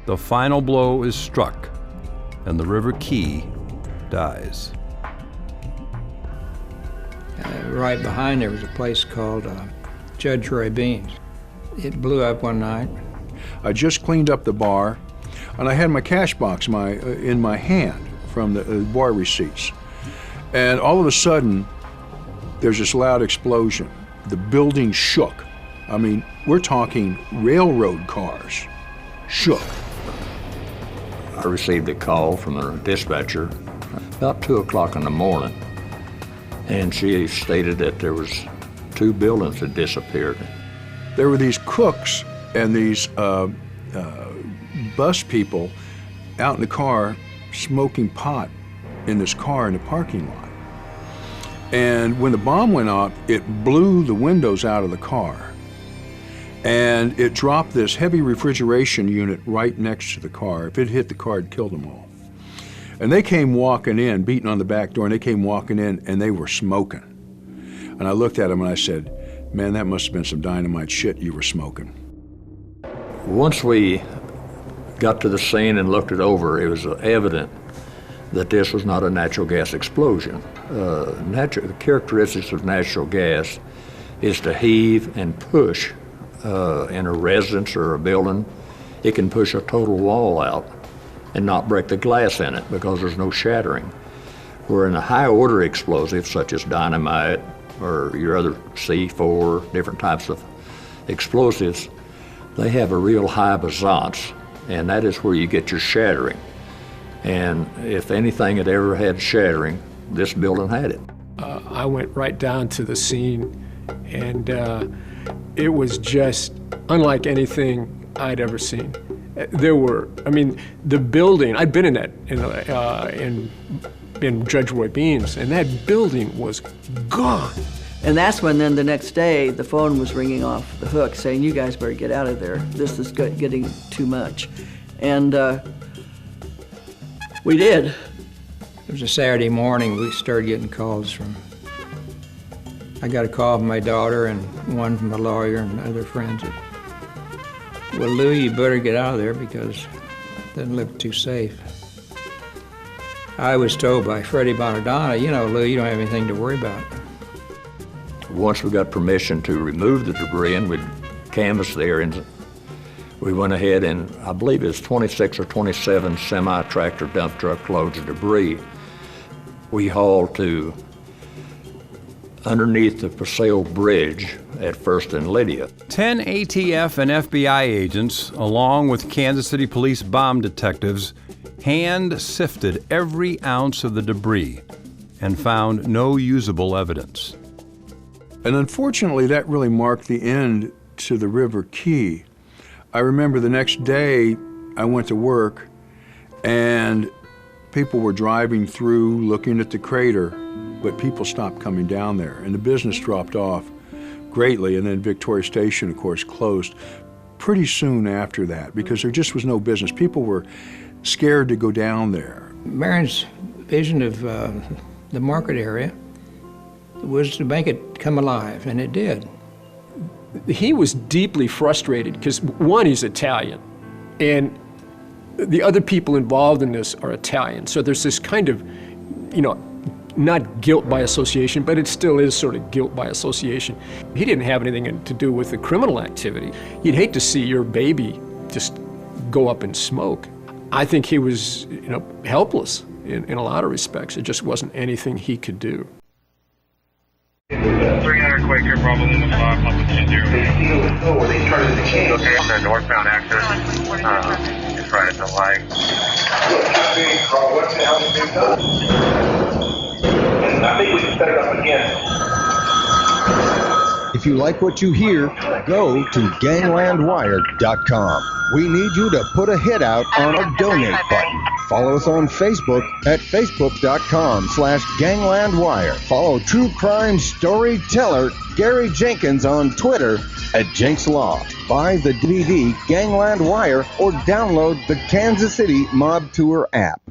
the final blow is struck and the River Quay dies. Right behind there was a place called Judge Roy Beans. It blew up one night. I just cleaned up the bar, and I had my cash box in my hand from the bar receipts. And all of a sudden, there's this loud explosion. The building shook. I mean, we're talking railroad cars shook. I received a call from a dispatcher about 2 o'clock in the morning, and she stated that there was 2 buildings that disappeared. There were these cooks and these bus people out in the car smoking pot in this car in the parking lot. And when the bomb went off, it blew the windows out of the car. And it dropped this heavy refrigeration unit right next to the car. If it hit the car, it'd killed them all. And they came walking in, beating on the back door, and they came walking in, and they were smoking. And I looked at them and I said, man, that must have been some dynamite shit you were smoking. Once we got to the scene and looked it over, it was evident that this was not a natural gas explosion. The characteristics of natural gas is to heave and push in a residence or a building. It can push a total wall out and not break the glass in it because there's no shattering. Where in a high order explosive, such as dynamite or your other C4, different types of explosives, they have a real high bosance, and that is where you get your shattering. And if anything had ever had shattering, this building had it. I went right down to the scene, and it was just unlike anything I'd ever seen. There were, I mean, the building, I'd been in that, in Judge Roy Beans, and that building was gone. And that's when then the next day, the phone was ringing off the hook saying, you guys better get out of there. This is getting too much. And we did. It was a Saturday morning. We started getting calls from, I got a call from my daughter and one from a lawyer and other friends. Well, Lou, you better get out of there because it doesn't look too safe. I was told by Freddie Bonadonna, you know, Lou, you don't have anything to worry about. Once we got permission to remove the debris and we'd canvassed the area, we went ahead and I believe it was 26 or 27 semi-tractor dump truck loads of debris we hauled to underneath the Paseo Bridge at First and Lydia. 10 ATF and FBI agents, along with Kansas City Police bomb detectives, hand-sifted every ounce of the debris and found no usable evidence. And unfortunately, that really marked the end to the River Quay. I remember the next day I went to work and people were driving through looking at the crater, but people stopped coming down there and the business dropped off greatly. And then Victoria Station, of course, closed pretty soon after that because there just was no business. People were scared to go down there. Marion's vision of the market area was to make it come alive, and it did. He was deeply frustrated because, one, he's Italian, and the other people involved in this are Italian. So there's this kind of, you know, not guilt by association, but it still is sort of guilt by association. He didn't have anything to do with the criminal activity. You'd hate to see your baby just go up in smoke. I think he was, you know, helpless in a lot of respects. It just wasn't anything he could do. 300 Quaker, Bravo Lima 5, Papa 20. Okay, I'm northbound access. It's right at the light. What the hell is being done? I think we can set it up again. If you like what you hear, go to ganglandwire.com. We need you to put a hit out on our donate button. Follow us on Facebook at facebook.com/ganglandwire. Follow true crime storyteller Gary Jenkins on Twitter at Jenks Law. Buy the DVD Gangland Wire or download the Kansas City Mob Tour app.